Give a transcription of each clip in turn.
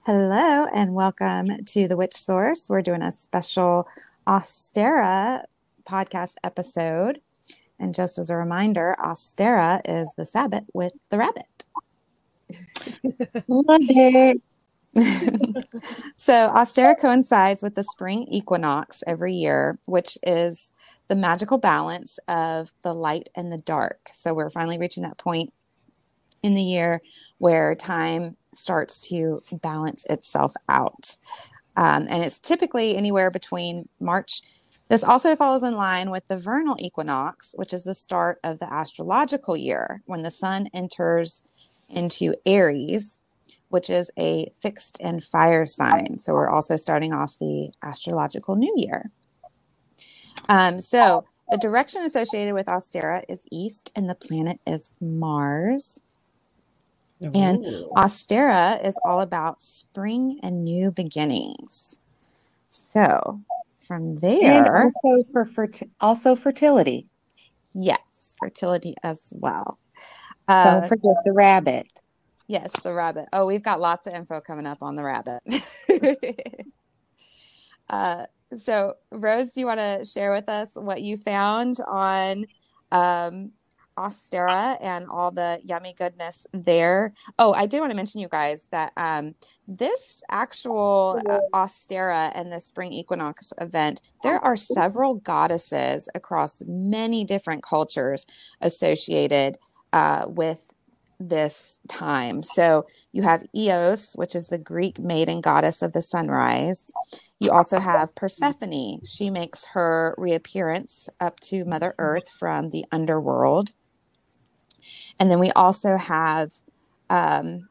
Hello and welcome to The Witch Source. We're doing a special Ostara podcast episode. And just as a reminder, Ostara is the Sabbat with the rabbit. Love it. So Ostara coincides with the spring equinox every year, which is the magical balance of the light and the dark. So we're finally reaching that point in the year where time starts to balance itself out. And it's typically anywhere between March. This also falls in line with the vernal equinox, which is the start of the astrological year when the sun enters into Aries, which is a fixed and fire sign. So we're also starting off the astrological new year. So the direction associated with Ostara is east, and the planet is Mars. And Ostara is all about spring and new beginnings. So from there, And also fertility. yes, fertility as well. Don't forget the rabbit. Yes, the rabbit. Oh, we've got lots of info coming up on the rabbit. So Rose, do you want to share with us what you found on Ostara and all the yummy goodness there? Oh, I did want to mention, you guys, that this actual Ostara and the spring equinox event, there are several goddesses across many different cultures associated with this time. So you have Eos, which is the Greek maiden goddess of the sunrise. You also have Persephone. She makes her reappearance up to Mother Earth from the underworld. And then we also have, I'm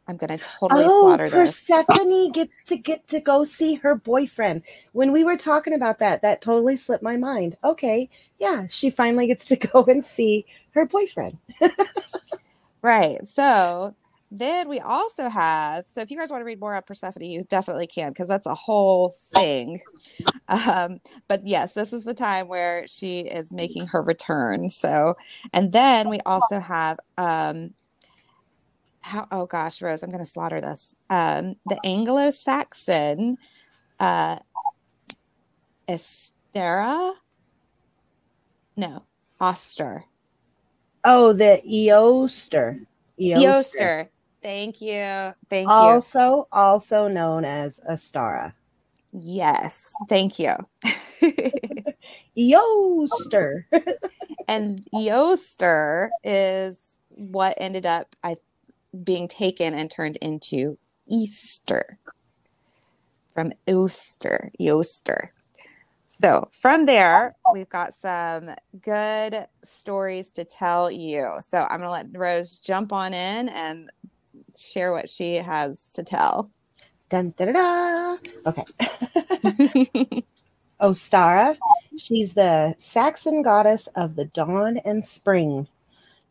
going to totally slaughter this. Persephone gets to go see her boyfriend. When we were talking about that totally slipped my mind. Okay, yeah, she finally gets to go and see her boyfriend. Right. So then we also have, so if you guys want to read more about Persephone, you definitely can, because that's a whole thing. But yes, this is the time where she is making her return. So, and then we also have, oh gosh, Rose, I'm going to slaughter this. The Anglo-Saxon Oster. Oh, the Eoster. Eoster. Thank you. Thank you. Also known as Ostara. Yes. Thank you. Eoster. And Eoster is what ended up being taken and turned into Easter. From Eoster. So from there, we've got some good stories to tell you. So I'm going to let Rose jump on in and share what she has to tell. Dun, da, da, da. Okay. Ostara, she's the Saxon goddess of the dawn and spring.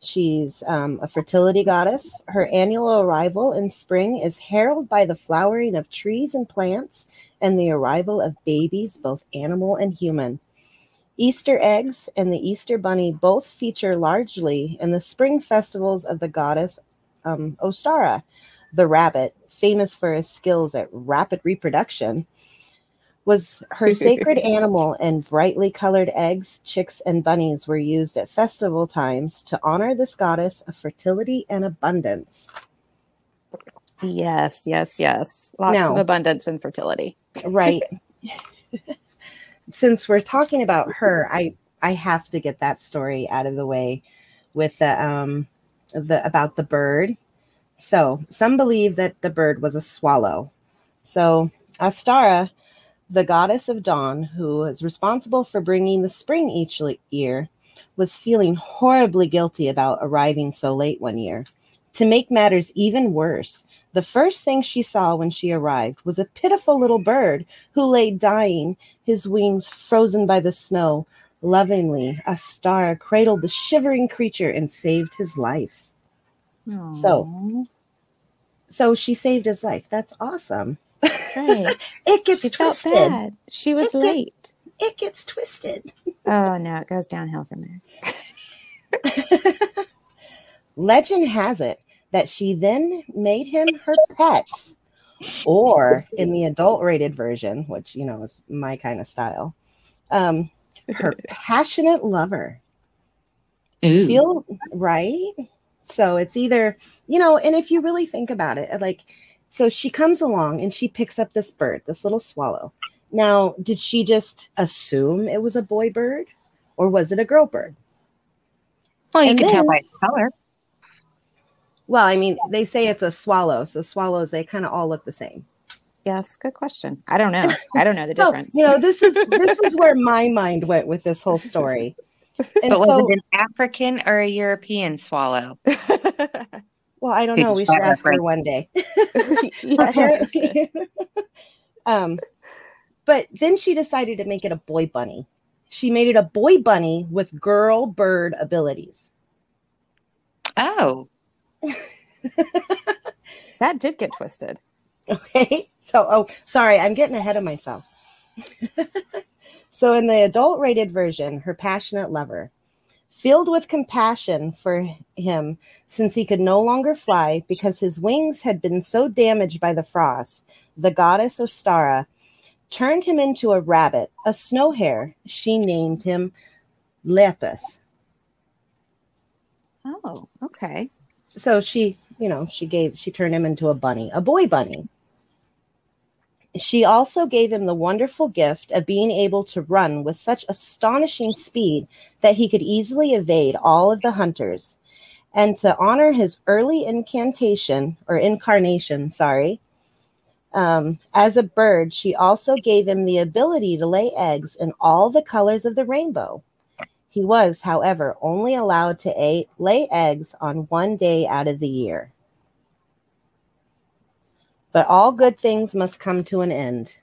She's a fertility goddess. Her annual arrival in spring is heralded by the flowering of trees and plants and the arrival of babies, both animal and human. Easter eggs and the Easter bunny both feature largely in the spring festivals of the goddess Ostara. The rabbit, famous for his skills at rapid reproduction, was her sacred animal, and brightly colored eggs, chicks, and bunnies were used at festival times to honor this goddess of fertility and abundance. Yes. Lots of abundance and fertility. Right. Since we're talking about her, I have to get that story out of the way with the about the bird. So some believe that the bird was a swallow. So Ostara, the goddess of dawn, who is responsible for bringing the spring each year, was feeling horribly guilty about arriving so late one year. To make matters even worse, the first thing she saw when she arrived was a pitiful little bird who lay dying, his wings frozen by the snow. Lovingly, Ostara cradled the shivering creature and saved his life. Aww. So she saved his life. That's awesome. Right. It gets she twisted. Felt bad. She was late. It gets twisted. Oh no, it goes downhill from there. Legend has it that she then made him her pet. Or in the adult rated version, which, you know, is my kind of style, her passionate lover. Ooh. Feel right? So it's either, you know, and if you really think about it, like, so she comes along and she picks up this bird, this little swallow. Now, did she just assume it was a boy bird or was it a girl bird? Well, you And can tell by then- its color. Well, I mean, they say it's a swallow. So swallows, they kind of all look the same. Yes, good question. I don't know. I don't know the So, difference. you know, this is where my mind went with this whole story. And But was so, it an African or a European swallow? well, I don't know. We should ask her one day. Yeah, Apparently. But then she decided to make it a boy bunny. She made it a boy bunny with girl bird abilities. Oh. that did get twisted. Okay. So, oh, sorry, I'm getting ahead of myself. So in the adult rated version, her passionate lover, filled with compassion for him since he could no longer fly because his wings had been so damaged by the frost, the goddess Ostara turned him into a rabbit, a snow hare. She named him Lepus. Oh, okay. So she, you know, she turned him into a bunny, a boy bunny. She also gave him the wonderful gift of being able to run with such astonishing speed that he could easily evade all of the hunters. And to honor his early incarnation, as a bird, she also gave him the ability to lay eggs in all the colors of the rainbow. He was, however, only allowed to lay eggs on one day out of the year. But all good things must come to an end.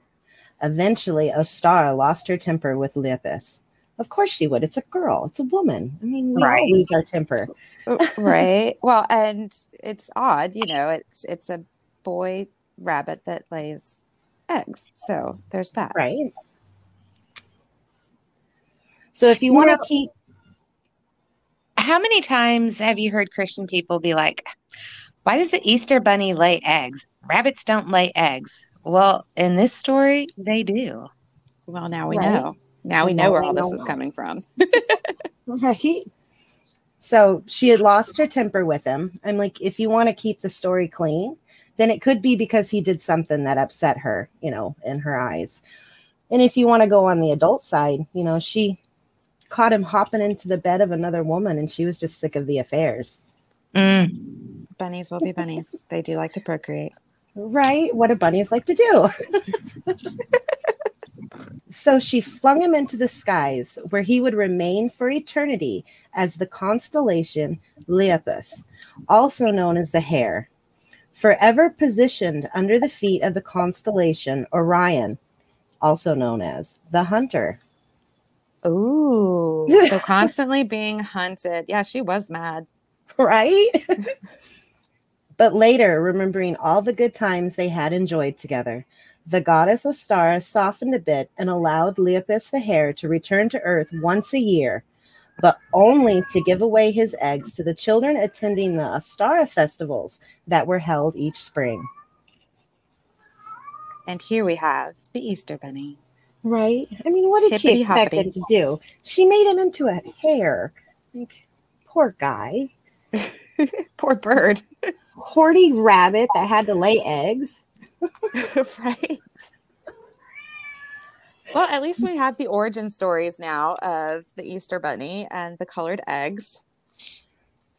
Eventually, Ostara lost her temper with Lepus. Of course she would. It's a girl. It's a woman. I mean, we all lose our temper. Right. Well, and it's odd, you know, it's a boy rabbit that lays eggs. So there's that. Right. So if you want to keep... How many times have you heard Christian people be like, why does the Easter bunny lay eggs? Rabbits don't lay eggs. Well, in this story, they do. Well, now we know. Now we know where all this is coming from. Right. So she had lost her temper with him. I'm like, if you want to keep the story clean, then it could be because he did something that upset her, you know, in her eyes. And if you want to go on the adult side, you know, she caught him hopping into the bed of another woman and she was just sick of the affairs. Bunnies will be bunnies. They do like to procreate. Right? What do bunnies like to do? So she flung him into the skies, where he would remain for eternity as the constellation Lepus, also known as the Hare, forever positioned under the feet of the constellation Orion, also known as the Hunter. Ooh, so constantly being hunted. Yeah, she was mad. Right? But later, remembering all the good times they had enjoyed together, the goddess Ostara softened a bit and allowed Lepus the hare to return to Earth once a year, but only to give away his eggs to the children attending the Ostara festivals that were held each spring. And here we have the Easter bunny. Right? I mean, what did she expect him to do? She made him into a hare. Like, poor guy. Poor bird. Horny rabbit that had to lay eggs. Right. Well, at least we have the origin stories now of the Easter bunny and the colored eggs.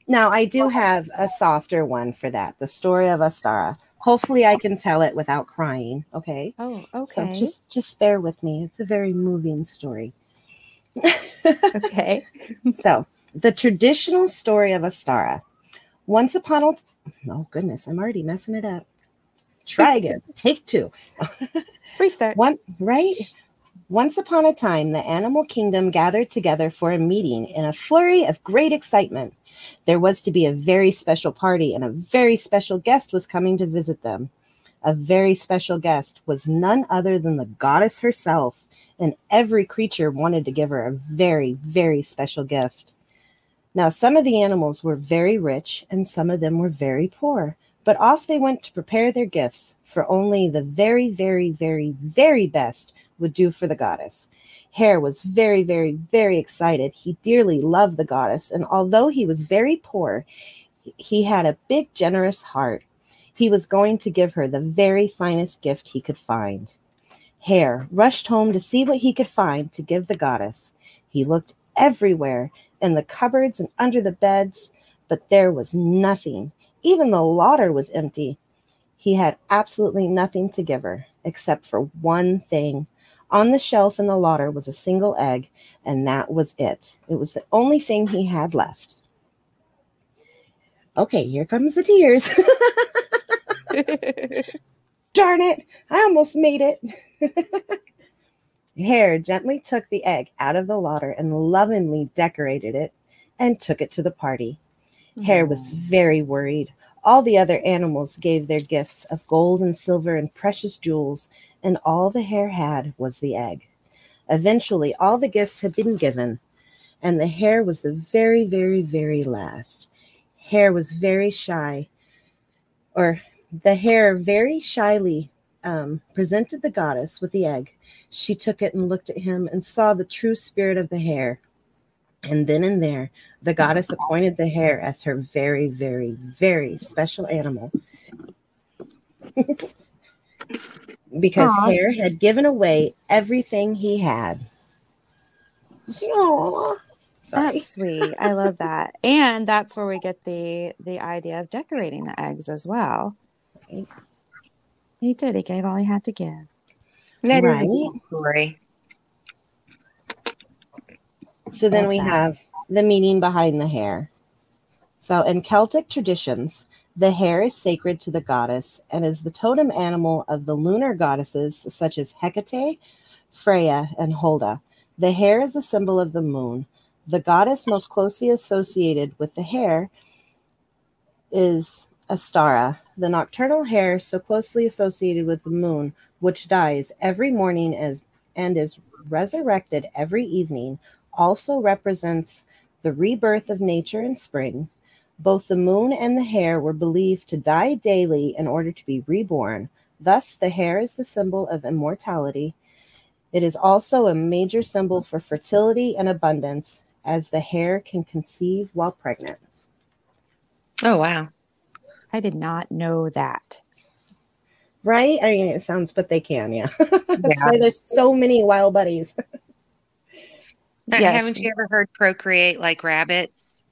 Now, I do have a softer one for that. The story of Ostara. Hopefully I can tell it without crying. Okay. Oh, okay. So just bear with me. It's a very moving story. Okay. So the traditional story of Ostara. Once upon a... Oh, goodness. I'm already messing it up. Try again. Take two. Restart. Once upon a time, the animal kingdom gathered together for a meeting in a flurry of great excitement. There was to be a very special party, and a very special guest was coming to visit them. A very special guest was none other than the goddess herself, and every creature wanted to give her a very, very special gift. Now, some of the animals were very rich, and some of them were very poor, But off they went to prepare their gifts, for only the very, very, very, very best would do for the goddess. Hare was very, very, very excited. He dearly loved the goddess, and although he was very poor, he had a big, generous heart. He was going to give her the very finest gift he could find. Hare rushed home to see what he could find to give the goddess. He looked everywhere, in the cupboards and under the beds, but there was nothing. Even the larder was empty. He had absolutely nothing to give her, except for one thing. On the shelf in the larder was a single egg, and that was it. It was the only thing he had left. Okay, here comes the tears. Darn it, I almost made it. Hare gently took the egg out of the larder and lovingly decorated it and took it to the party. Hare was very worried. All the other animals gave their gifts of gold and silver and precious jewels, and all the hare had was the egg. Eventually, all the gifts had been given, and the hare was the very, very, very last. Hare was very shy, or the hare very shyly presented the goddess with the egg. She took it and looked at him and saw the true spirit of the hare. And then and there, the goddess appointed the hare as her very, very, very special animal. Because Hare had given away everything he had. Aww. That's sweet. I love that. And that's where we get the idea of decorating the eggs as well. Right. He did. He gave all he had to give. That Right. is a good story. So then we have the meaning behind the hare. So in Celtic traditions, the hare is sacred to the goddess and is the totem animal of the lunar goddesses such as Hecate, Freya, and Holda. The hare is a symbol of the moon. The goddess most closely associated with the hare is Ostara, the nocturnal hare so closely associated with the moon, which dies every morning and is resurrected every evening, also represents the rebirth of nature in spring. Both the moon and the hare were believed to die daily in order to be reborn. Thus, the hare is the symbol of immortality. It is also a major symbol for fertility and abundance, as the hare can conceive while pregnant. Oh, wow. I did not know that. Right? I mean, it sounds, but they can, yeah. That's why there's so many wild bunnies. Yes. Haven't you ever heard procreate like rabbits?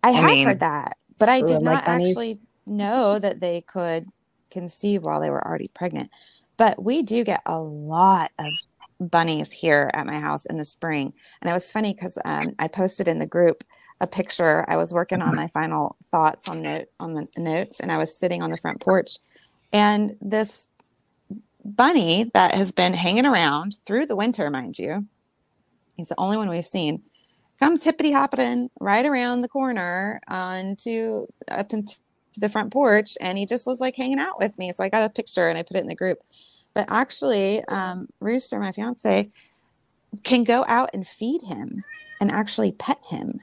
I have heard that, but I did not bunnies. actually know that they could conceive while they were already pregnant. But we do get a lot of bunnies here at my house in the spring. And it was funny because I posted in the group a picture. I was working on my final thoughts on the notes, and I was sitting on the front porch. And this bunny that has been hanging around through the winter, mind you, he's the only one we've seen, comes hippity hopping right around the corner up into the front porch, and he just was like hanging out with me. So I got a picture and I put it in the group. But actually, Rooster, my fiance, can go out and feed him and actually pet him.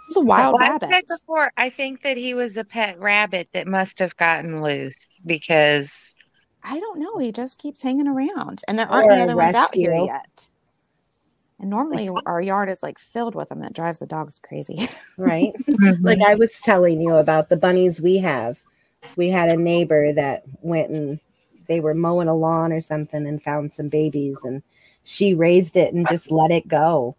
This is a wild rabbit. I said before, I think that he was a pet rabbit that must have gotten loose because I don't know. He just keeps hanging around, and there aren't any other ones out here yet. And normally our yard is like filled with them. That drives the dogs crazy. Right. Like I was telling you about the bunnies we have. We had a neighbor that went and they were mowing a lawn or something and found some babies, and she raised it and just let it go.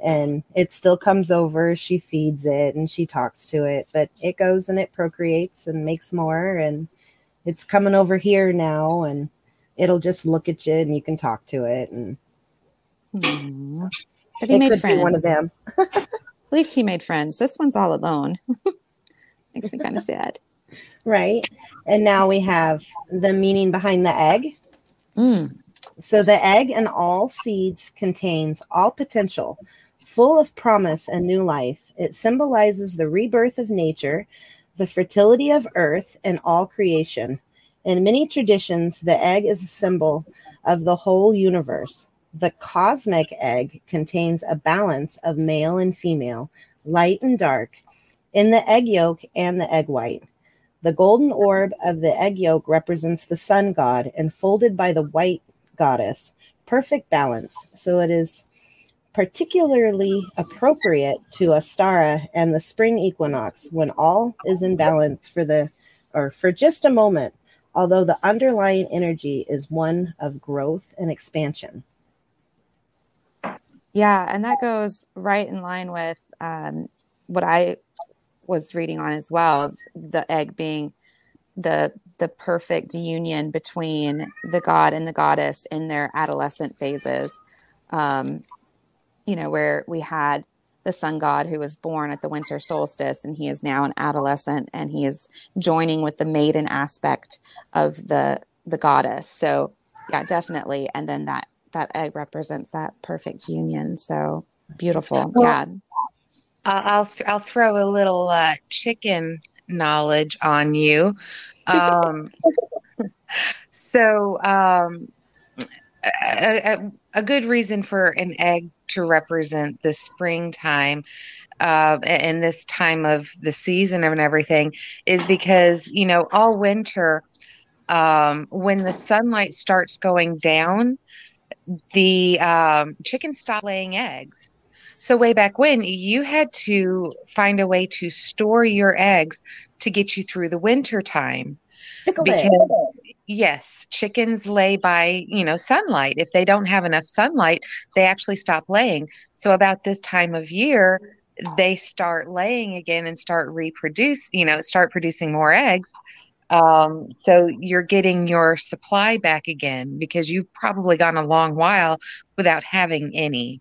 And it still comes over. She feeds it and she talks to it, but it goes and it procreates and makes more. And it's coming over here now, and it'll just look at you and you can talk to it. And but he made friends. Be one of them. At least he made friends. This one's all alone. Makes me kind of sad. Right. And now we have the meaning behind the egg. So the egg and all seeds contains all potential, full of promise and new life. It symbolizes the rebirth of nature, the fertility of earth, and all creation. In many traditions, the egg is a symbol of the whole universe. The cosmic egg contains a balance of male and female, light and dark, in the egg yolk and the egg white. The golden orb of the egg yolk represents the sun god, enfolded by the white goddess. Perfect balance. So it is particularly appropriate to Ostara and the spring equinox, when all is in balance for just a moment, although the underlying energy is one of growth and expansion. Yeah, and that goes right in line with what I was reading on as well, the egg being the perfect union between the god and the goddess in their adolescent phases. Where we had the sun god who was born at the winter solstice, and he is now an adolescent, and he is joining with the maiden aspect of the goddess. So yeah, definitely. And then that egg represents that perfect union. So beautiful. Well, Yeah. I'll throw a little chicken knowledge on you. Um, so a good reason for an egg to represent the springtime and this time of the season and everything is because, all winter, when the sunlight starts going down, the chickens stop laying eggs. So way back when, you had to find a way to store your eggs to get you through the winter time. Because yes, chickens lay by, sunlight. If they don't have enough sunlight, they actually stop laying. So about this time of year, they start laying again and start producing more eggs. So you're getting your supply back again because you've probably gone a long while without having any.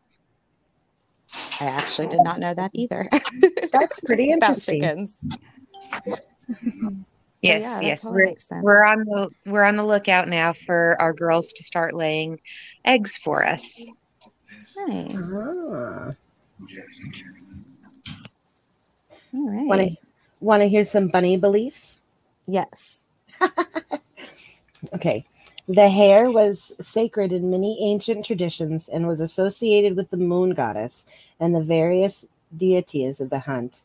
I actually did not know that either. That's pretty interesting. About chickens. Yes, yeah, yes. Totally makes sense. We're on the lookout now for our girls to start laying eggs for us. Nice. Ah. All right. Want to hear some bunny beliefs? Yes. Okay. The hare was sacred in many ancient traditions and was associated with the moon goddess and the various deities of the hunt.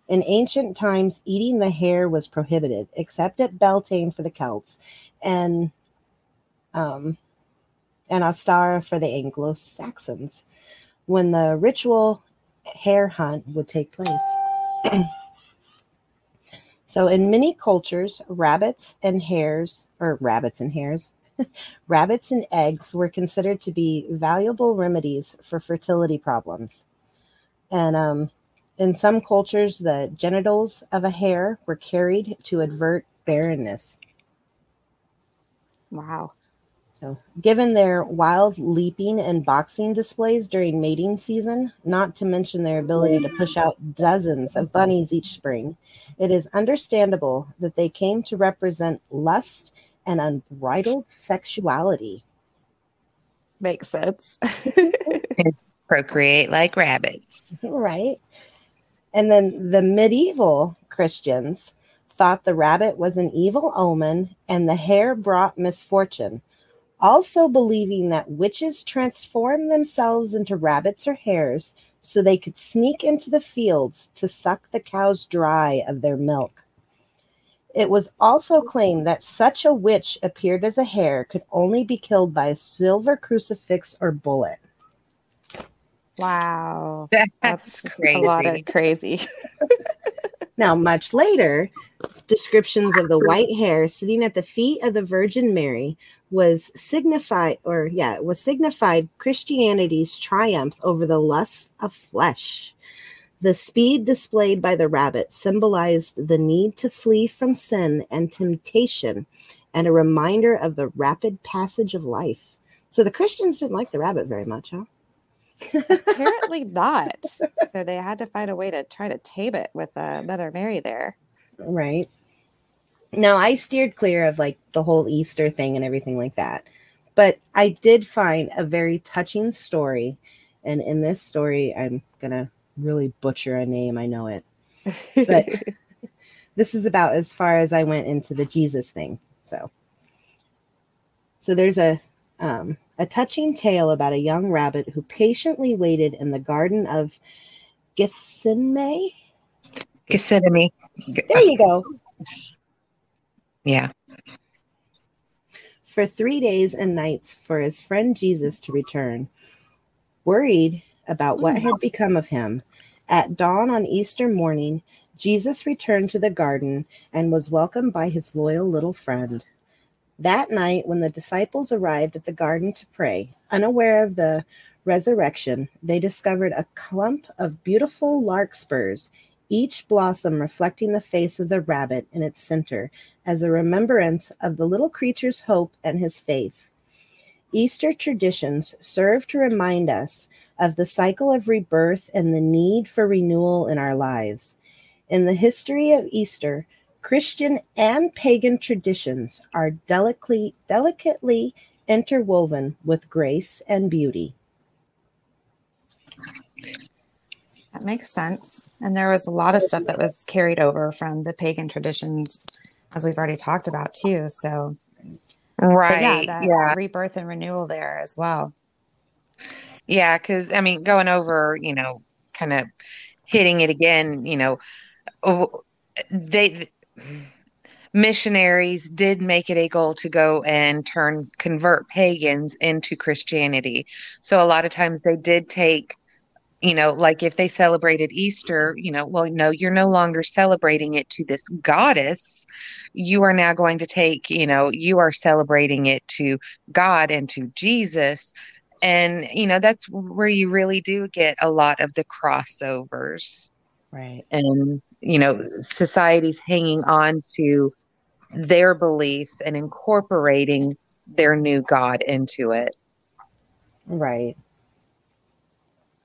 In ancient times, eating the hare was prohibited, except at Beltane for the Celts and Ostara for the Anglo-Saxons, when the ritual hare hunt would take place. So in many cultures, rabbits and eggs were considered to be valuable remedies for fertility problems. And in some cultures, the genitals of a hare were carried to avert barrenness. Wow. So, given their wild leaping and boxing displays during mating season, not to mention their ability to push out dozens of bunnies each spring, it is understandable that they came to represent lust and unbridled sexuality. Makes sense. It's procreate like rabbits. Right. And then the medieval Christians thought the rabbit was an evil omen and the hare brought misfortune, also believing that witches transformed themselves into rabbits or hares so they could sneak into the fields to suck the cows dry of their milk. It was also claimed that such a witch appeared as a hare could only be killed by a silver crucifix or bullet. Wow. That's a lot of crazy. Now, much later, descriptions of the white hare sitting at the feet of the Virgin Mary was signified Christianity's triumph over the lust of flesh. The speed displayed by the rabbit symbolized the need to flee from sin and temptation and a reminder of the rapid passage of life. So the Christians didn't like the rabbit very much, huh? Apparently not. So they had to find a way to try to tame it with Mother Mary there. Right. Now, I steered clear of like the whole Easter thing and everything like that. But I did find a very touching story. And in this story, I'm going to really butcher a name. I know it. But this is about as far as I went into the Jesus thing. So there's a touching tale about a young rabbit who patiently waited in the Garden of Gethsemane. Gethsemane. There you go. Yeah. For 3 days and nights for his friend Jesus to return. Worried about what had become of him, at dawn on Easter morning, Jesus returned to the garden and was welcomed by his loyal little friend. That night, when the disciples arrived at the garden to pray, unaware of the resurrection, they discovered a clump of beautiful larkspurs, each blossom reflecting the face of the rabbit in its center, as a remembrance of the little creature's hope and his faith. Easter traditions serve to remind us of the cycle of rebirth and the need for renewal in our lives. In the history of Easter, Christian and pagan traditions are delicately interwoven with grace and beauty. That makes sense. And there was a lot of stuff that was carried over from the pagan traditions, as we've already talked about too. So, Right. yeah, that rebirth and renewal there as well. Yeah, because I mean, going over, kind of hitting it again, they missionaries did make it a goal to go and convert pagans into Christianity. So a lot of times they did take, like if they celebrated Easter, well, no, you're no longer celebrating it to this goddess. You are now going to take, you are celebrating it to God and to Jesus. And, that's where you really do get a lot of the crossovers. Right. And, society's hanging on to their beliefs and incorporating their new God into it. Right.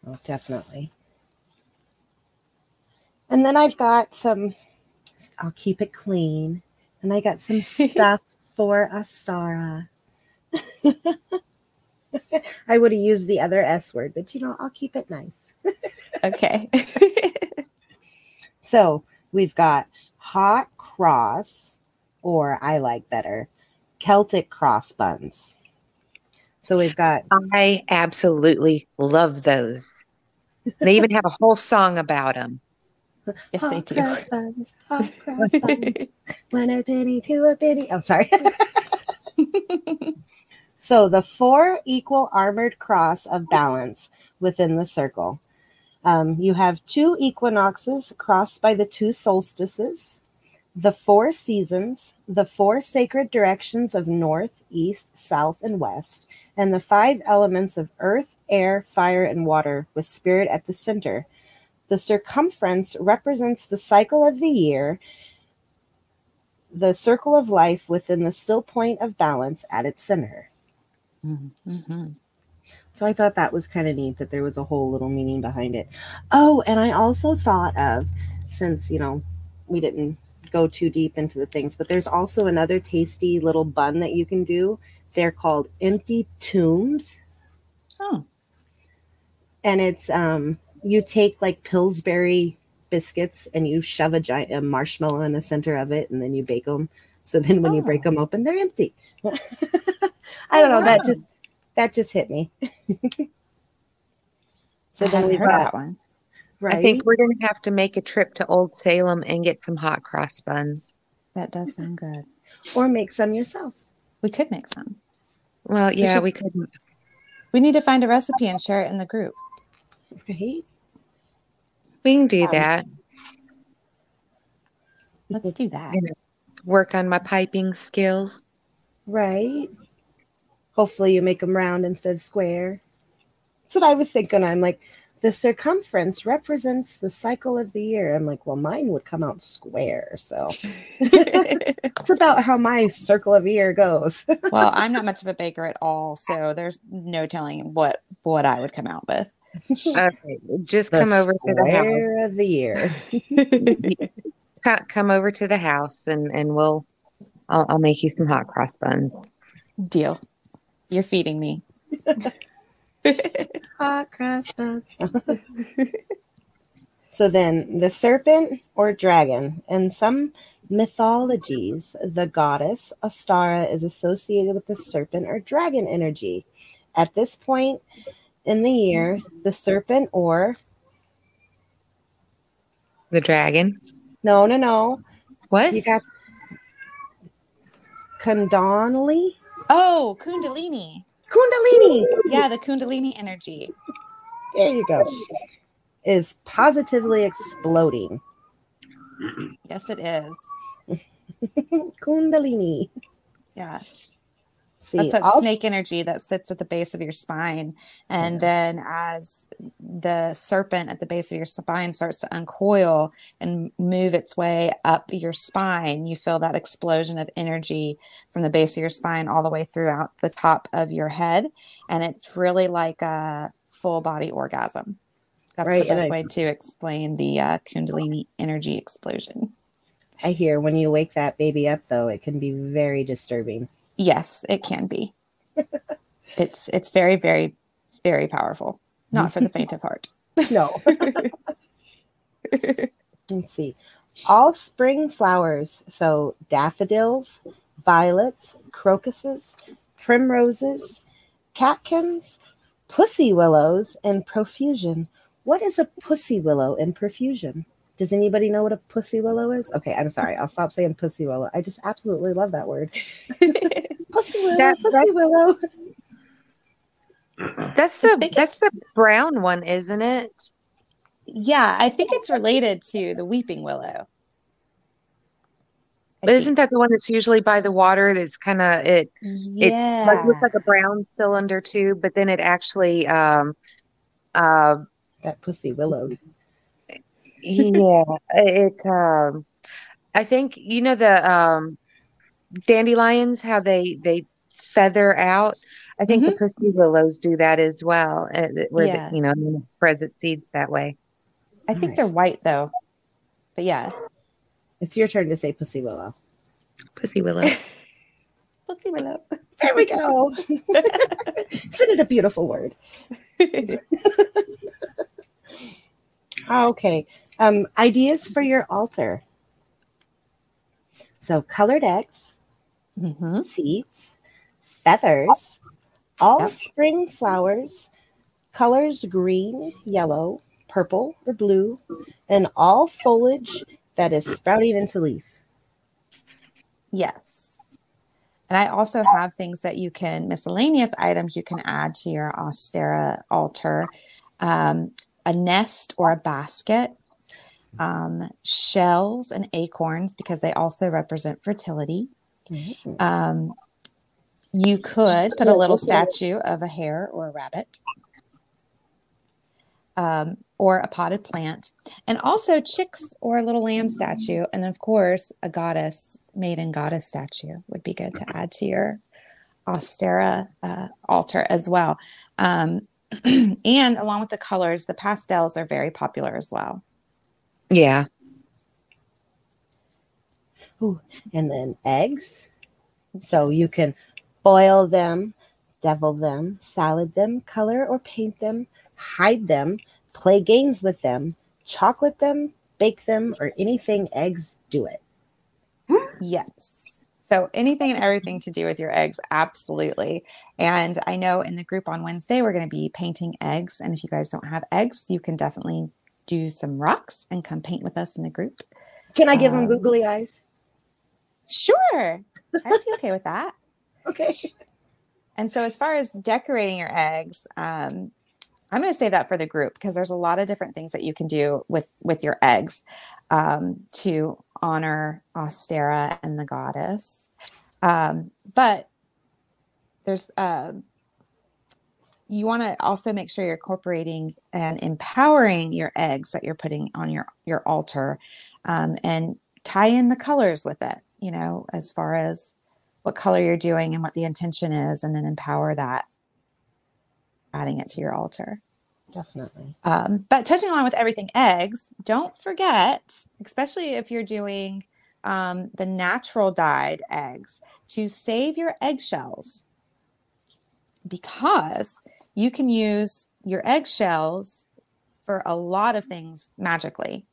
Oh, definitely. And then I've got I'll keep it clean. And I got some stuff for Ostara. I would have used the other S word, but I'll keep it nice. Okay. So we've got hot cross, or I like better, Celtic cross buns. So we've got... I absolutely love those. They even have a whole song about them. Yes, hot they do. Cross buns, hot cross buns. 1 a penny, 2 a penny. Oh, sorry. So the 4 equal armored cross of balance within the circle. You have 2 equinoxes crossed by the 2 solstices, the 4 seasons, the 4 sacred directions of north, east, south, and west, and the 5 elements of earth, air, fire, and water, with spirit at the center. The circumference represents the cycle of the year, the circle of life within the still point of balance at its center. Mm-hmm. So I thought that was kind of neat that there was a whole little meaning behind it. Oh, and I also thought of, since, we didn't go too deep into the things, but there's also another tasty little bun that you can do. They're called empty tombs. Oh. And it's, you take like Pillsbury biscuits and you shove a marshmallow in the center of it, and then you bake them. So then when you break them open, they're empty. I don't know. Wow. That just hit me. So then we've we've heard got that one. Right. I think we're going to have to make a trip to Old Salem and get some hot cross buns. That does sound good. Or make some yourself. We could make some. Well, yeah, we could. We need to find a recipe and share it in the group. Right. We can do that. Let's do that. Work on my piping skills. Right. Hopefully you make them round instead of square. That's what I was thinking. I'm like, the circumference represents the cycle of the year. I'm like, well, mine would come out square. So it's about how my circle of year goes. Well, I'm not much of a baker at all, so there's no telling what I would come out with. Okay, just come over to the house of the year. Come over to the house, and I'll make you some hot cross buns. Deal. You're feeding me. Hot cross buns. So then the serpent or dragon. In some mythologies, the goddess Ostara is associated with the serpent or dragon energy. At this point in the year, the serpent or the dragon. No. What? You got Kundalini. Oh, Kundalini. Kundalini. Yeah, the Kundalini energy. There you go. Is positively exploding. Yes, it is. Kundalini. Yeah. See, That's that snake energy that sits at the base of your spine. And then as the serpent at the base of your spine starts to uncoil and move its way up your spine, you feel that explosion of energy from the base of your spine all the way throughout the top of your head. And it's really like a full body orgasm. That's right, the best way to explain the Kundalini energy explosion. I hear when you wake that baby up, though, it can be very disturbing. Yes, it can be. It's very, very, very powerful. Not for the faint of heart. No. Let's see. All spring flowers. So daffodils, violets, crocuses, primroses, catkins, pussy willows, and profusion. What is a pussy willow in profusion? Does anybody know what a pussy willow is? Okay, I'm sorry. I'll stop saying pussy willow. I just absolutely love that word. Pussy willow, pussy willow. That's the brown one, isn't it? Yeah, I think it's related to the weeping willow. But isn't that the one that's usually by the water? That's kind of it. Yeah, it like looks like a brown cylinder too, but then it actually that pussy willow. Yeah, I think the dandelions, how they feather out. I think the pussy willows do that as well, where it spreads its seeds that way. I think they're white though, but yeah, it's your turn to say pussy willow. Pussy willow. Pussy willow. There we go. Isn't it a beautiful word? Okay. Ideas for your altar. So colored eggs, seeds, feathers, all spring flowers, colors green, yellow, purple, or blue, and all foliage that is sprouting into leaf. Yes. And I also have things that you can, miscellaneous items you can add to your Ostara altar. A nest or a basket, shells and acorns, because they also represent fertility. You could put a little statue of a hare or a rabbit, or a potted plant, and also chicks or a little lamb statue. And of course, a maiden goddess statue would be good to add to your Ostara altar as well. And along with the colors, the pastels are very popular as well. Yeah. Ooh, and then eggs. So you can boil them, devil them, salad them, color or paint them, hide them, play games with them, chocolate them, bake them, or anything eggs do it. Yes. So anything and everything to do with your eggs, absolutely. And I know in the group on Wednesday, we're going to be painting eggs. And if you guys don't have eggs, you can definitely do some rocks and come paint with us in the group. Can I give them googly eyes? Sure. I'd be okay with that. Okay. And so as far as decorating your eggs, I'm going to save that for the group because there's a lot of different things that you can do with your eggs to honor Ostara and the goddess. But there's you want to also make sure you're incorporating and empowering your eggs that you're putting on your altar, and tie in the colors with it, as far as what color you're doing and what the intention is, and then empower that, adding it to your altar. Definitely. But touching along with everything eggs, don't forget, especially if you're doing the natural dyed eggs, to save your eggshells, because you can use your eggshells for a lot of things magically.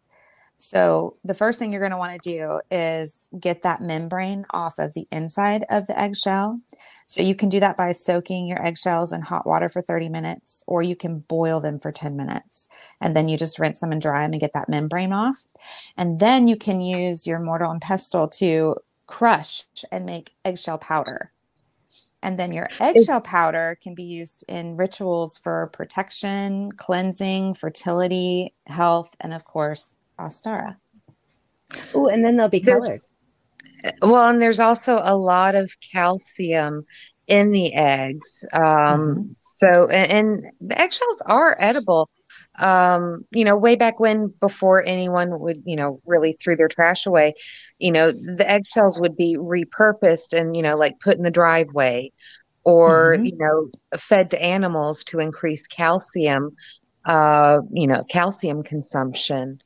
So the first thing you're going to want to do is get that membrane off of the inside of the eggshell. So you can do that by soaking your eggshells in hot water for 30 minutes, or you can boil them for 10 minutes. And then you just rinse them and dry them and get that membrane off. And then you can use your mortar and pestle to crush and make eggshell powder. And then your Is, eggshell powder can be used in rituals for protection, cleansing, fertility, health, and of course, Ostara. Oh, and then they'll be colored. well, and there's also a lot of calcium in the eggs. So, and the eggshells are edible. Way back when, before anyone would, really threw their trash away, the eggshells would be repurposed and, like put in the driveway or, fed to animals to increase calcium, calcium consumption.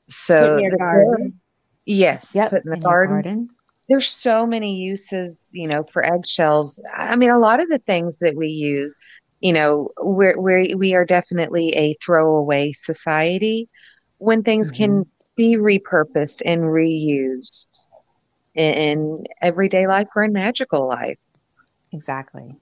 Put in So, your garden. yes, Yep, put in the in your garden. garden. There's so many uses, for eggshells. I mean, a lot of the things that we use, we are definitely a throwaway society when things can be repurposed and reused in everyday life or in magical life. Exactly.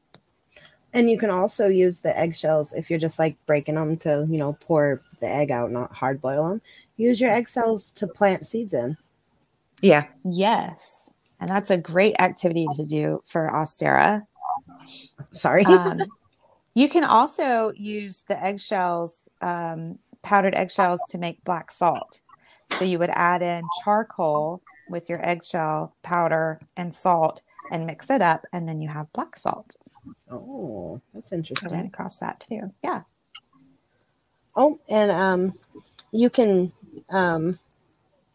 And you can also use the eggshells if you're just like breaking them to, pour the egg out, not hard boil them. Use your eggshells to plant seeds in. Yeah. Yes. And that's a great activity to do for Ostara. Sorry. You can also use the eggshells, powdered eggshells, to make black salt. So you would add in charcoal with your eggshell powder and salt and mix it up, and then you have black salt. Oh, that's interesting. I ran across that too. Yeah. Oh, and you can,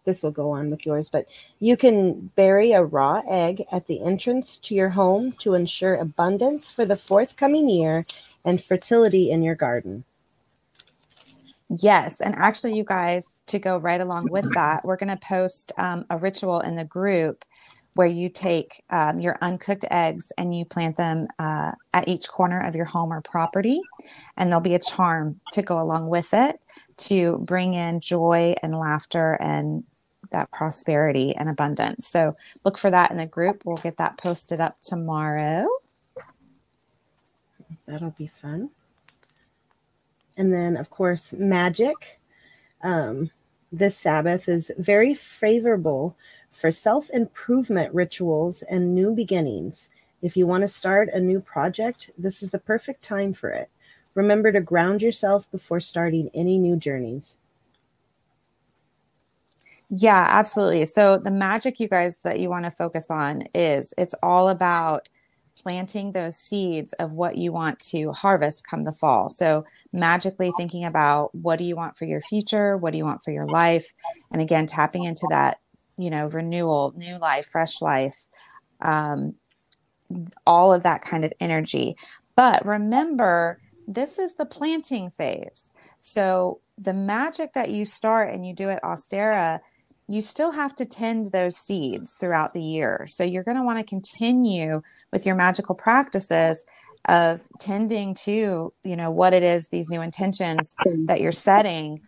this will go on with yours, but you can bury a raw egg at the entrance to your home to ensure abundance for the forthcoming year and fertility in your garden. Yes. And actually, you guys, to go right along with that, we're going to post a ritual in the group where you take your uncooked eggs and you plant them at each corner of your home or property. And there'll be a charm to go along with it to bring in joy and laughter and that prosperity and abundance. So look for that in the group. We'll get that posted up tomorrow. That'll be fun. And then, of course, magic. This Sabbath is very favorable for self-improvement rituals and new beginnings. If you want to start a new project, this is the perfect time for it. Remember to ground yourself before starting any new journeys. Yeah, absolutely. So the magic, you guys, that you want to focus on it's all about planting those seeds of what you want to harvest come the fall. So magically thinking about what do you want for your future? What do you want for your life? And again, tapping into that, renewal, new life, fresh life, all of that kind of energy. But remember, this is the planting phase. So the magic that you start and you do at Ostara, you still have to tend those seeds throughout the year. So you're going to want to continue with your magical practices of tending to, what it is, these new intentions that you're setting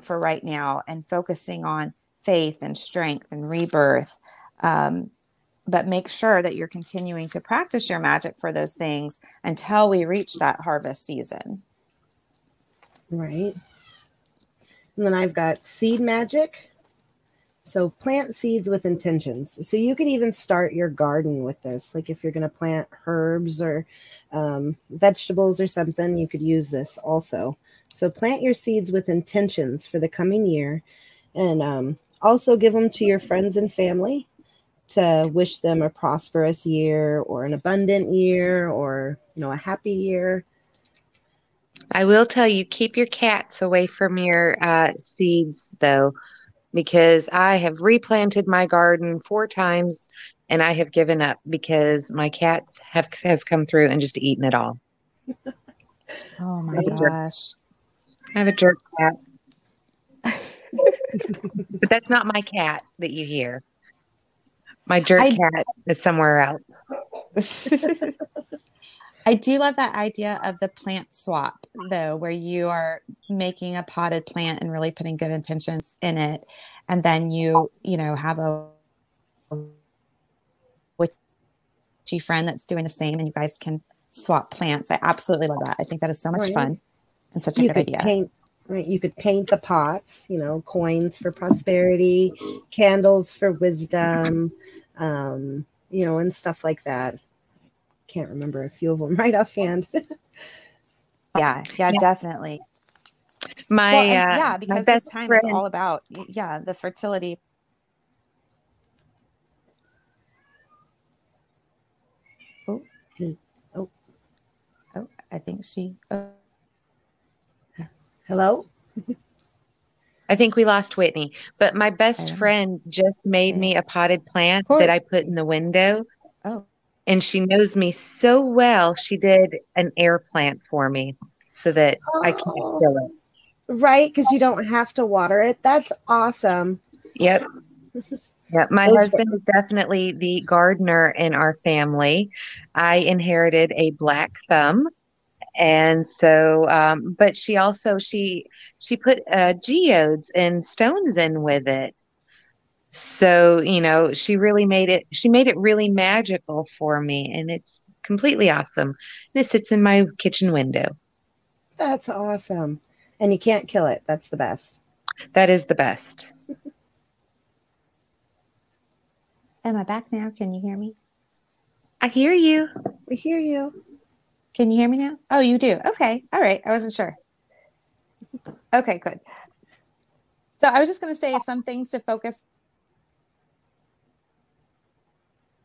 for right now and focusing on faith and strength and rebirth. But make sure that you're continuing to practice your magic for those things until we reach that harvest season. Right. And then I've got seed magic. So plant seeds with intentions. So you could even start your garden with this. Like if you're going to plant herbs or vegetables or something, you could use this also. So plant your seeds with intentions for the coming year, and also give them to your friends and family to wish them a prosperous year or an abundant year or, a happy year. I will tell you, keep your cats away from your seeds, though, because I have replanted my garden 4 times and I have given up because my cats has come through and just eaten it all. Oh my gosh. I have a jerk cat. But that's not my cat that you hear. My jerk cat is somewhere else. I do love that idea of the plant swap, though, where you are making a potted plant and really putting good intentions in it. And then you have a witchy friend that's doing the same and you guys can swap plants. I absolutely love that. I think that is so much fun and such a good idea. You could paint the pots, coins for prosperity, candles for wisdom, and stuff like that. Can't remember a few of them right offhand. Yeah, definitely. My because this best time is friend. all about the fertility. Oh, Oh, I think she. hello. I think we lost Whitney, but my best friend just made me a potted plant that I put in the window. Oh, and she knows me so well. She did an air plant for me so that I can't kill it. Right, because you don't have to water it. That's awesome. Yep. Yep. My husband is definitely the gardener in our family. I inherited a black thumb. And so, but she also, she put geodes and stones in with it. So, she made it really magical for me, and it's completely awesome. And it sits in my kitchen window. That's awesome. And you can't kill it. That's the best. That is the best. am I back now? Can you hear me? I hear you. We hear you. Can you hear me now? Oh, you do. Okay. All right. I wasn't sure. Okay, good. So I was just going to say some things to focus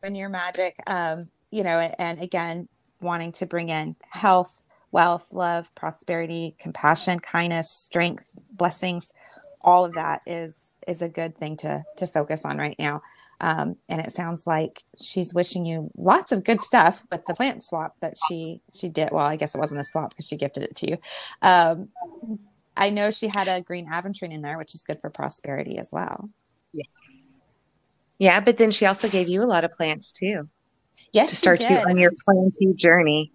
in your magic, and again, wanting to bring in health, wealth, love, prosperity, compassion, kindness, strength, blessings. All of that is a good thing to focus on right now. And it sounds like she's wishing you lots of good stuff with the plant swap that she did. Well, I guess it wasn't a swap because she gifted it to you. I know she had a green aventurine in there, which is good for prosperity as well. Yes. Yeah, but then she also gave you a lot of plants too. Yes, to start you on your planting journey.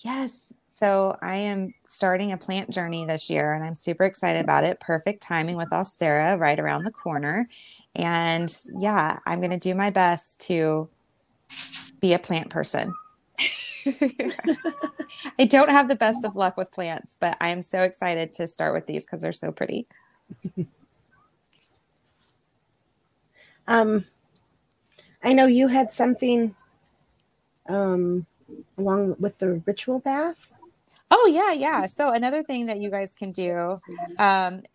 Yes. So I am starting a plant journey this year and I'm super excited about it. Perfect timing with Ostara right around the corner. And yeah, I'm going to do my best to be a plant person. I don't have the best of luck with plants, but I am so excited to start with these because they're so pretty. I know you had something along with the ritual bath. Oh, yeah. So another thing that you guys can do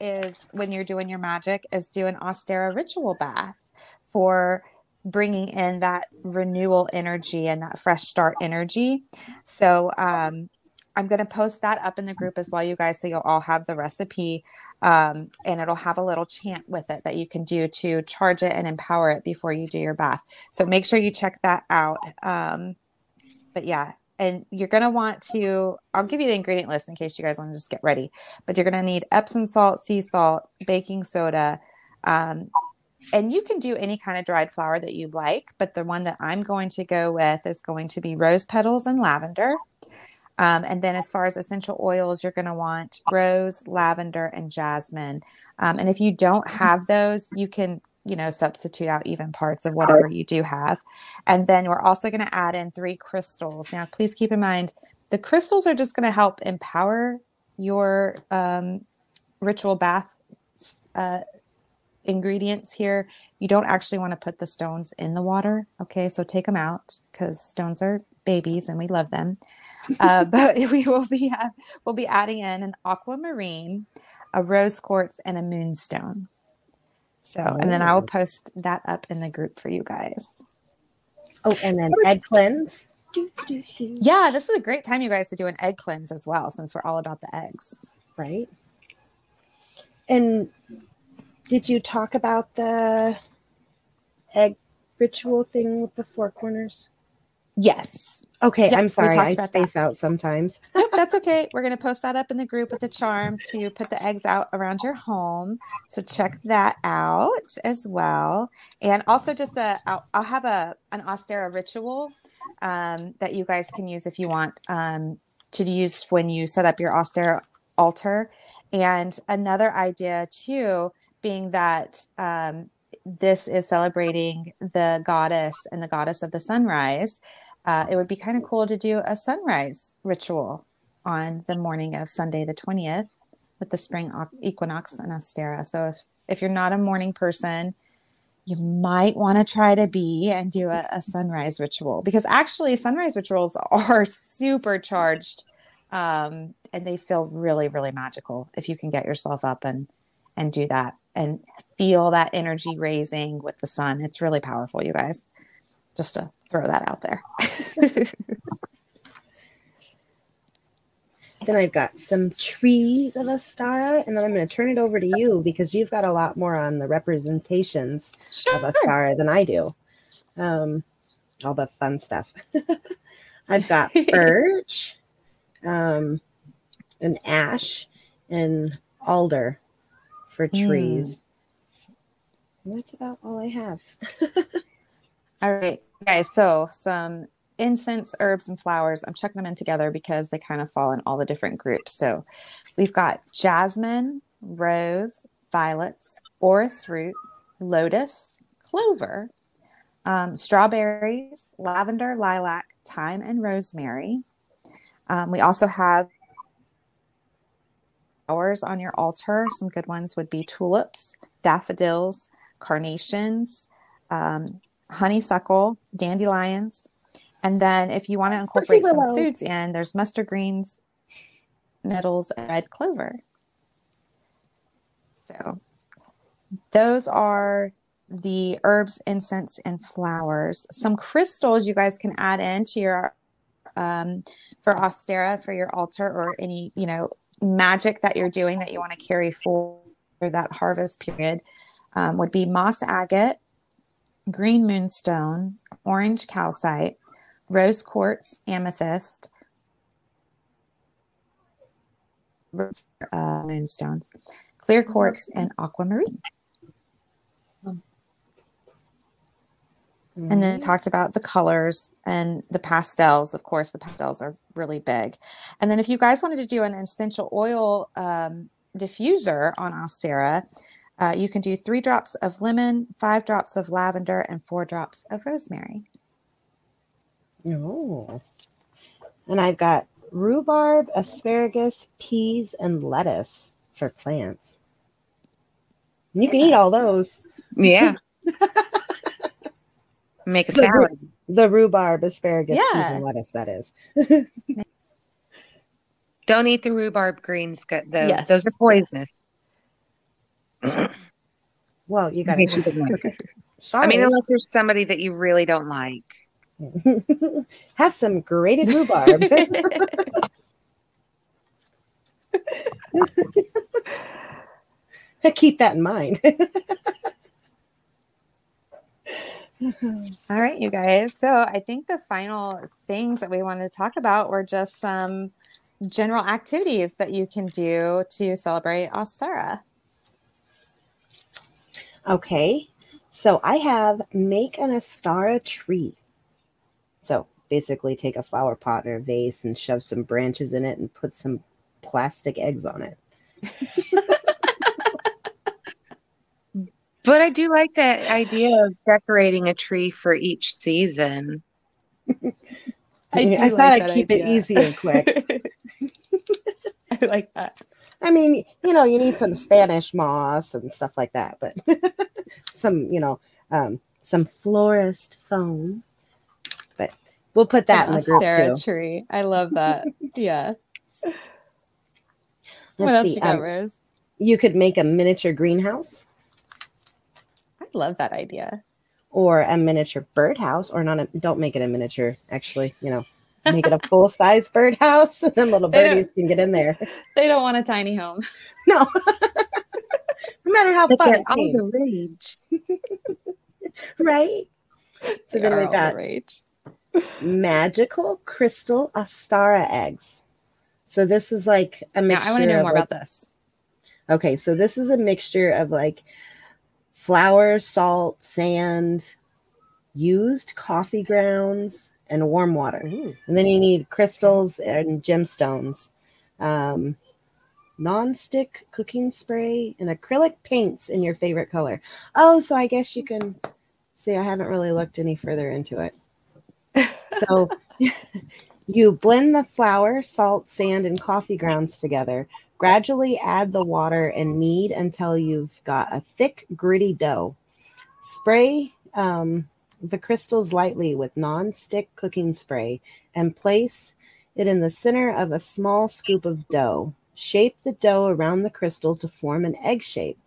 is when you're doing your magic is do an Ostara ritual bath for bringing in that renewal energy and that fresh start energy. So I'm going to post that up in the group as well, you guys, so you'll all have the recipe and it'll have a little chant with it that you can do to charge it and empower it before you do your bath. So make sure you check that out. But yeah, and you're going to want to, I'll give you the ingredient list in case you guys want to just get ready, but you're going to need Epsom salt, sea salt, baking soda, and you can do any kind of dried flower that you like, but the one that I'm going to go with is going to be rose petals and lavender. And then as far as essential oils, you're going to want rose, lavender, and jasmine. And if you don't have those, you can, substitute out even parts of whatever you do have. And then we're also going to add in 3 crystals. Now, please keep in mind, the crystals are just going to help empower your ritual bath ingredients here. You don't actually want to put the stones in the water. Okay, so take them out because stones are babies and we love them. But we'll be adding in an aquamarine, a rose quartz, and a moonstone. So, and then I will post that up in the group for you guys. Oh, and then egg cleanse. Yeah, this is a great time, you guys, to do an egg cleanse as well, since we're all about the eggs. Right. And did you talk about the egg ritual thing with the 4 corners? Yes. Okay, yep, I'm sorry. I space that out sometimes. Yep, that's okay. We're going to post that up in the group with the charm to put the eggs out around your home. So check that out as well. And also just I'll have an Ostara ritual that you guys can use if you want to use when you set up your Ostara altar. And another idea too, being that this is celebrating the goddess and the goddess of the sunrise. It would be kind of cool to do a sunrise ritual on the morning of Sunday, the 20th, with the spring equinox and Ostara. So if you're not a morning person, you might want to try to be and do a sunrise ritual, because actually sunrise rituals are super charged, and they feel really, really magical if you can get yourself up and do that and feel that energy raising with the sun. It's really powerful, you guys. Just to throw that out there. Then I've got some trees of Ostara, and then I'm going to turn it over to you because you've got a lot more on the representations of Ostara than I do. All the fun stuff. I've got birch, and ash, and alder for trees. And that's about all I have. All right, guys. So some incense, herbs, and flowers. I'm chucking them in together because they kind of fall in all the different groups. So we've got jasmine, rose, violets, orris root, lotus, clover, strawberries, lavender, lilac, thyme, and rosemary. We also have flowers on your altar. Some good ones would be tulips, daffodils, carnations, honeysuckle, dandelions. And then if you want to incorporate some foods in, there's mustard greens, nettles, and red clover. So those are the herbs, incense, and flowers. Some crystals you guys can add into your, for Ostara, for your altar, or any, magic that you're doing that you want to carry forward for that harvest period, would be moss agate, green moonstone, orange calcite, rose quartz, amethyst, moonstones, clear quartz, and aquamarine. And then it talked about the colors and the pastels. Of course, the pastels are really big. And then if you guys wanted to do an essential oil diffuser on Ostara, you can do 3 drops of lemon, 5 drops of lavender, and 4 drops of rosemary. Oh. And I've got rhubarb, asparagus, peas, and lettuce for plants. And you can eat all those. Yeah. Make a salad. The rhubarb, asparagus, peas, and lettuce, that is. Don't eat the rhubarb greens, though. Yes. Those are poisonous. Well, you got to. I mean, unless there's somebody that you really don't like. Have some grated rhubarb. Keep that in mind. All right, you guys. So I think the final things that we wanted to talk about were just some general activities that you can do to celebrate Ostara. Okay. So I have make an Ostara tree. So basically take a flower pot or a vase and shove some branches in it and put some plastic eggs on it. But I do like that idea of decorating a tree for each season. I thought I'd keep it easy and quick. I like that. I mean, you need some Spanish moss and stuff like that, but some, some florist foam. But we'll put that in the group too. Tree. I love that. Yeah. What else you got, Rose? You could make a miniature greenhouse. I love that idea. Or a miniature birdhouse, or don't make it a miniature, actually, make it a full-size birdhouse. Then little birdies can get in there. They don't want a tiny home. No. No matter how fun it seems. All the rage. Right? So then we've got magical crystal Ostara eggs. So this is like a mixture. Now, I want to know more about this. Okay, so this is a mixture of like flour, salt, sand, used coffee grounds, and warm water. Ooh. And then you need crystals and gemstones, non-stick cooking spray, and acrylic paints in your favorite color. Oh, so I guess you can see I haven't really looked any further into it. So you blend the flour, salt, sand, and coffee grounds together. Gradually add the water and knead until you've got a thick, gritty dough. Spray the crystals lightly with non-stick cooking spray and place it in the center of a small scoop of dough. Shape the dough around the crystal to form an egg shape.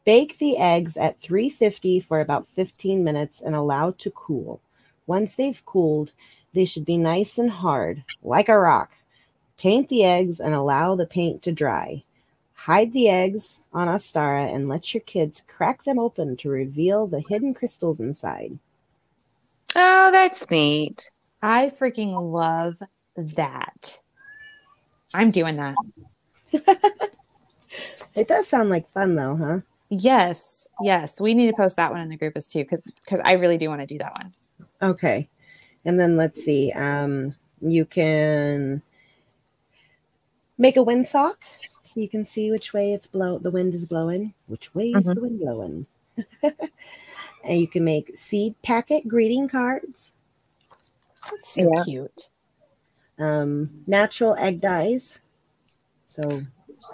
Bake the eggs at 350 for about 15 minutes and allow to cool. Once they've cooled, they should be nice and hard, like a rock. Paint the eggs and allow the paint to dry. Hide the eggs on Ostara and let your kids crack them open to reveal the hidden crystals inside. Oh, that's neat. I freaking love that. I'm doing that. It does sound like fun, though, huh? Yes. We need to post that one in the group as too, because I really do want to do that one. Okay. And then let's see. You can make a windsock so you can see which way the wind is blowing. Which way is the wind blowing? And you can make seed packet greeting cards. That's so cute. Natural egg dyes. So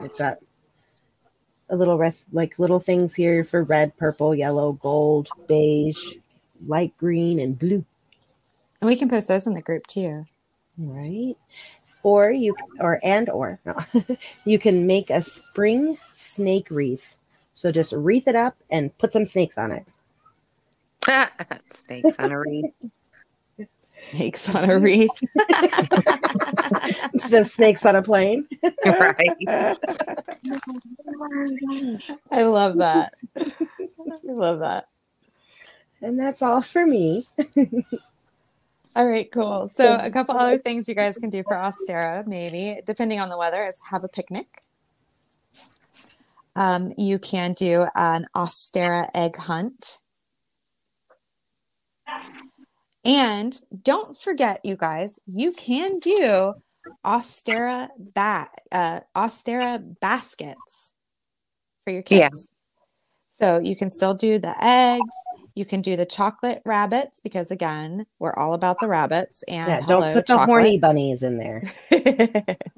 we've got a little little things here for red, purple, yellow, gold, beige, light green, and blue. And we can post those in the group too. Right. Or you can make a spring snake wreath. So just wreath it up and put some snakes on it. Snakes on a wreath. Snakes on a wreath. Instead of snakes on a plane. Right. I love that. I love that. And that's all for me. All right, cool. So a couple other things you guys can do for Ostara, maybe, depending on the weather, is have a picnic. You can do an Ostara egg hunt. And don't forget, you guys, you can do Ostara baskets for your kids. Yeah. So you can still do the eggs. You can do the chocolate rabbits because, again, we're all about the rabbits. And don't put the horny bunnies in there.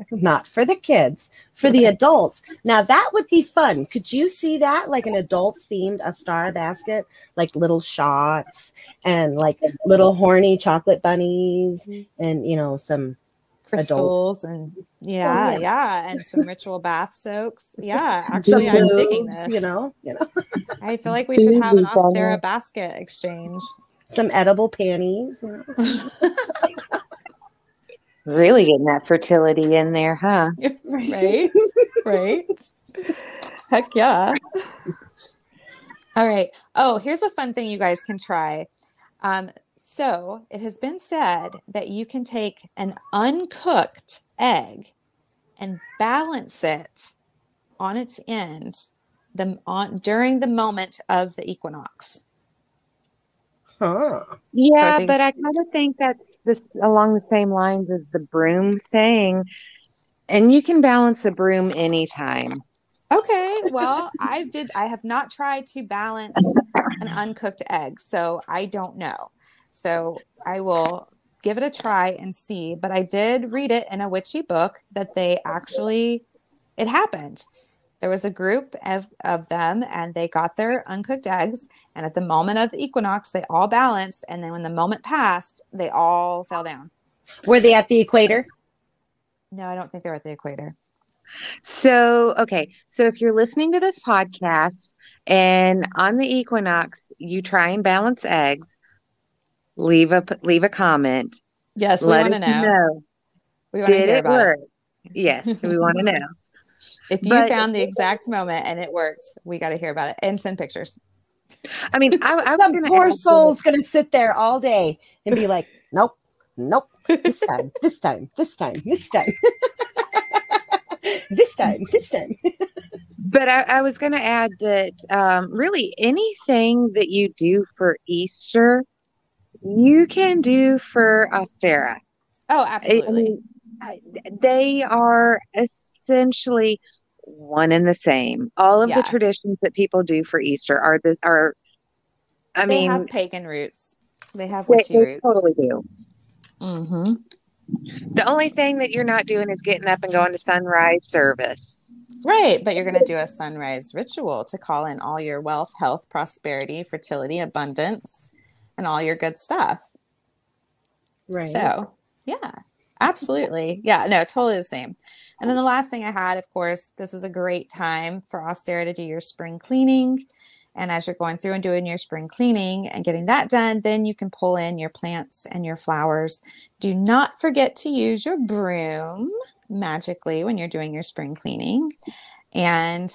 Not for the kids, for the adults. Now, that would be fun. Could you see that? Like an adult-themed Ostara basket? Like little shots and like little horny chocolate bunnies and, some crystals and and some ritual bath soaks. Yeah, actually, I'm digging this. I feel like we should have an Ostara basket exchange. Some edible panties. Really getting that fertility in there, huh? Right. Heck yeah. All right. Oh, here's a fun thing you guys can try. So it has been said that you can take an uncooked egg and balance it on its end during the moment of the equinox. Huh. Yeah, but I kind of think that's along the same lines as the broom thing. And you can balance a broom anytime. Okay, well, I have not tried to balance an uncooked egg, so I don't know. So I will give it a try and see. But I did read it in a witchy book that it happened. There was a group of them and they got their uncooked eggs. And at the moment of the equinox, they all balanced. And then when the moment passed, they all fell down. Were they at the equator? No, I don't think they were at the equator. So, okay. So if you're listening to this podcast and on the equinox, you try and balance eggs, leave a comment. Yes, we want to know. We want to hear about work? Yes, we want to know. If you found the exact moment and it worked, we got to hear about it and send pictures. I mean, I some poor soul's going to sit there all day and be like, nope, this time, this time. This time. But I was going to add that really anything that you do for Easter, you can do for Ostara. Oh, absolutely. They are essentially one and the same. All of the traditions that people do for Easter they have pagan roots. They have witchy roots. They totally do. Mm-hmm. The only thing that you're not doing is getting up and going to sunrise service. Right, but you're going to do a sunrise ritual to call in all your wealth, health, prosperity, fertility, abundance, and all your good stuff. Right. So, yeah, absolutely. Yeah, no, totally the same. And then the last thing I had, of course, this is a great time for Ostara to do your spring cleaning. And as you're going through and doing your spring cleaning and getting that done, then you can pull in your plants and your flowers. Do not forget to use your broom magically when you're doing your spring cleaning. And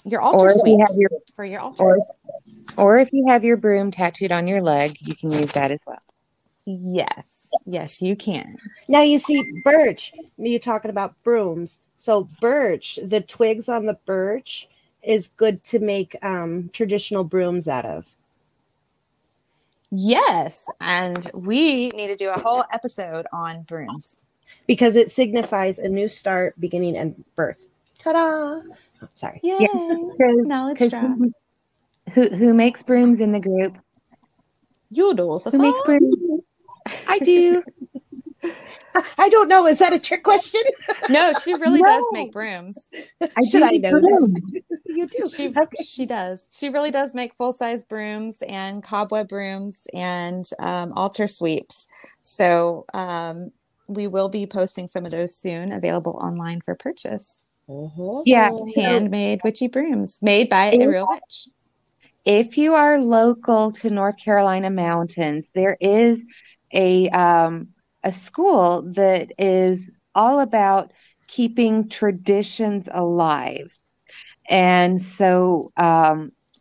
your altar sweeps for your altar. Or if you have your broom tattooed on your leg, you can use that as well. Yes, you can. Now you see birch. You're talking about brooms. So birch, the twigs on the birch is good to make traditional brooms out of. Yes, and we need to do a whole episode on brooms because it signifies a new start, beginning, and birth. Ta-da! Oh, sorry. Yay! Yeah, knowledge drop. Who makes brooms in the group? Yoodles. Who makes brooms? I do. I don't know. Is that a trick question? No, she really does make brooms. Should I know this? You do. She does. She really does make full-size brooms and cobweb brooms and altar sweeps. So we will be posting some of those soon, available online for purchase. Yeah, handmade witchy brooms made by a real witch. If you are local to North Carolina mountains, there is a school that is all about keeping traditions alive. And so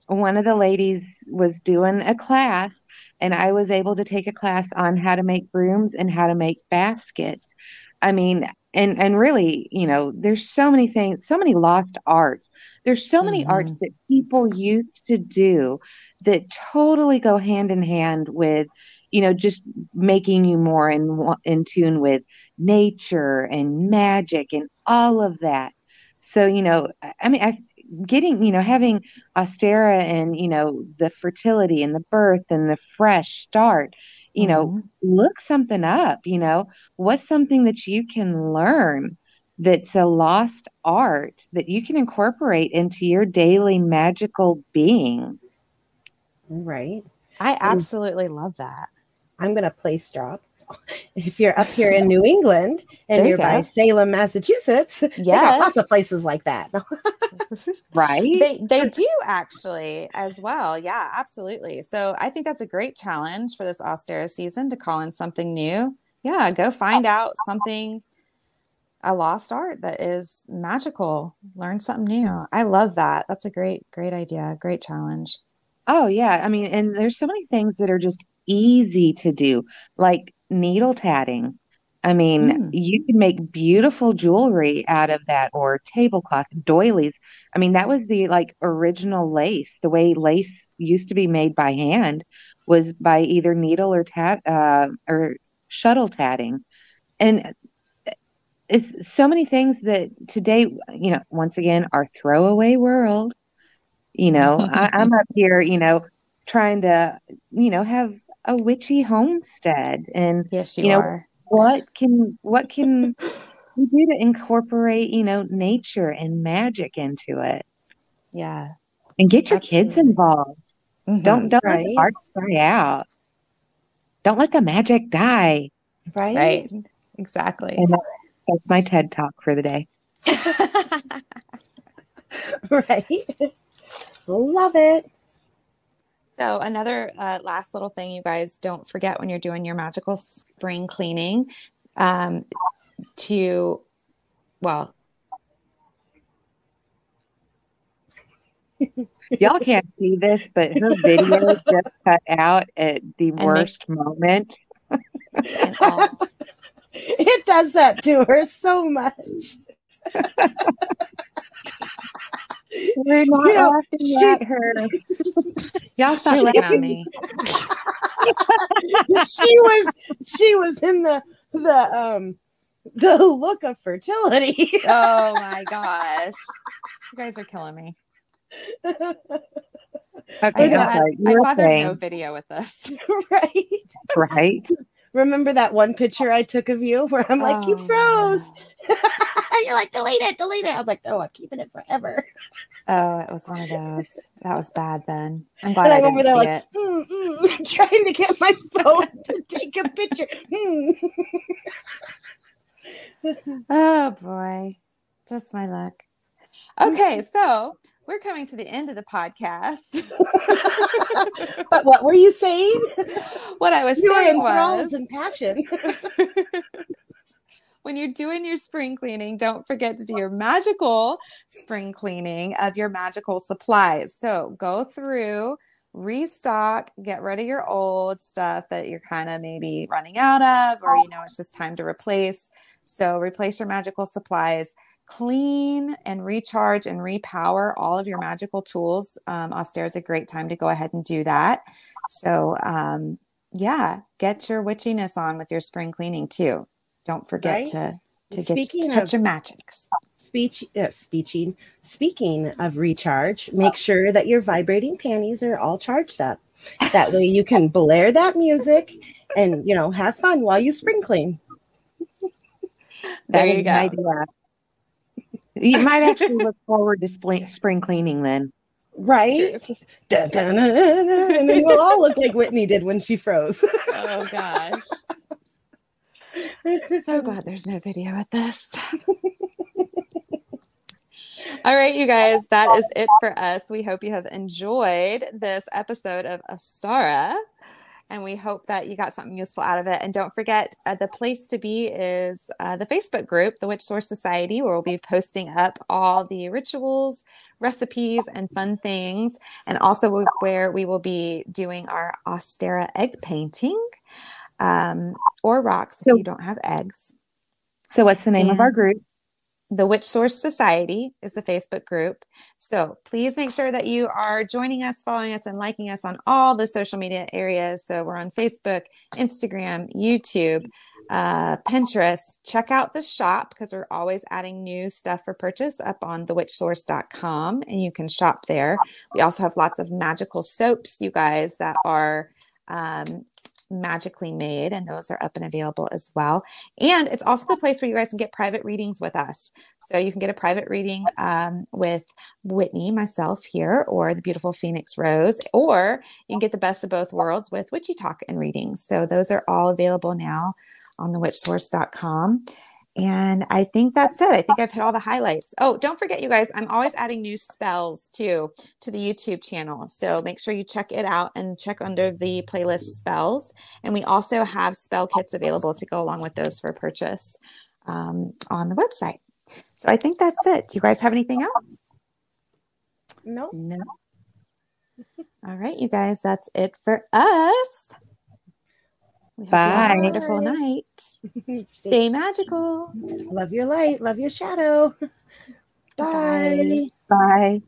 one of the ladies was doing a class, and I was able to take a class on how to make brooms and how to make baskets. I mean, and really, you know, there's so many things, so many lost arts. There's so many arts that people used to do that totally go hand in hand with, you know, just making you more in tune with nature and magic and all of that. So, you know, I mean, having Ostara and, you know, the fertility and the birth and the fresh start, you know, look something up, you know, what's something that you can learn that's a lost art that you can incorporate into your daily magical being. Right. I absolutely love that. I'm going to place drop. If you're up here in New England and you're by Salem, Massachusetts, they got lots of places like that. Right? They do actually as well. Yeah, absolutely. So I think that's a great challenge for this Ostara season to call in something new. Yeah, go find out something, a lost art that is magical. Learn something new. I love that. That's a great idea. Great challenge. Oh, yeah. I mean, and there's so many things that are just easy to do, like needle tatting. I mean, you can make beautiful jewelry out of that, or tablecloth, doilies. I mean, that was the like original lace. The way lace used to be made by hand was by either needle or shuttle tatting. And it's so many things that today, you know, once again, our throwaway world. You know, I'm up here, you know, trying to, you know, have a witchy homestead. And, yes, you know, are. what can we do to incorporate, you know, nature and magic into it? Yeah. And get your kids involved. Don't let the arts die out. Don't let the magic die. Right. Exactly. And that's my TED Talk for the day. Right. Love it. So another last little thing, you guys, don't forget when you're doing your magical spring cleaning y'all can't see this, but her video just cut out at the worst moment. It does that to her so much. We're not laughing at her. Y'all stop looking at me. she was in the look of fertility. Oh my gosh. You guys are killing me. Okay, I thought there's no video with this. Right. Remember that one picture I took of you where I'm like, you froze. You're like, delete it. I'm like, no, I'm keeping it forever. Oh, it was one of those. That was bad then. I'm glad And I I'm over didn't there see like, it. trying to get my phone to take a picture. Oh boy, just my luck. Okay, so we're coming to the end of the podcast. But what were you saying? What I was You were saying enthralled was, in passion. when you're doing your spring cleaning, don't forget to do your magical spring cleaning of your magical supplies. So go through, restock, get rid of your old stuff that you're kind of maybe running out of, or it's just time to replace. So replace your magical supplies, clean and recharge and repower all of your magical tools. Ostara is a great time to go ahead and do that. So yeah, get your witchiness on with your spring cleaning too. Don't forget to touch your magics. Speaking of recharge, make sure that your vibrating panties are all charged up. That way you can blare that music and, have fun while you spring clean. There you go. Idea. You might actually look forward to spring cleaning then. Right? Just dun, dun, dun, dun, dun, and then we'll all look like Whitney did when she froze. Oh gosh. So glad there's no video of this. All right, you guys, that is it for us. We hope you have enjoyed this episode of Ostara, and we hope that you got something useful out of it. And don't forget, the place to be is the Facebook group, the Witch Source Society, where we'll be posting up all the rituals, recipes, and fun things, and also where we will be doing our Ostara egg painting. Or rocks if you don't have eggs. So what's the name of our group? The Witch Source Society is the Facebook group. So please make sure that you are joining us, following us, and liking us on all the social media areas. So we're on Facebook, Instagram, YouTube, Pinterest. Check out the shop because we're always adding new stuff for purchase up on thewitchsource.com, and you can shop there. We also have lots of magical soaps, you guys, that are magically made, and those are up and available as well. And it's also the place where you guys can get private readings with us. So you can get a private reading with Whitney, myself here, or the beautiful Phoenix Rose, or you can get the best of both worlds with Witchy Talk and readings. So those are all available now on thewitchsource.com. And I think that's it. I think I've hit all the highlights. Oh, don't forget, you guys, I'm always adding new spells too to the YouTube channel. So make sure you check it out and check under the playlist spells. And we also have spell kits available to go along with those for purchase on the website. So I think that's it. Do you guys have anything else? No. All right, you guys, that's it for us. We hope you have a wonderful night. Stay magical. Love your light. Love your shadow. Bye. Bye.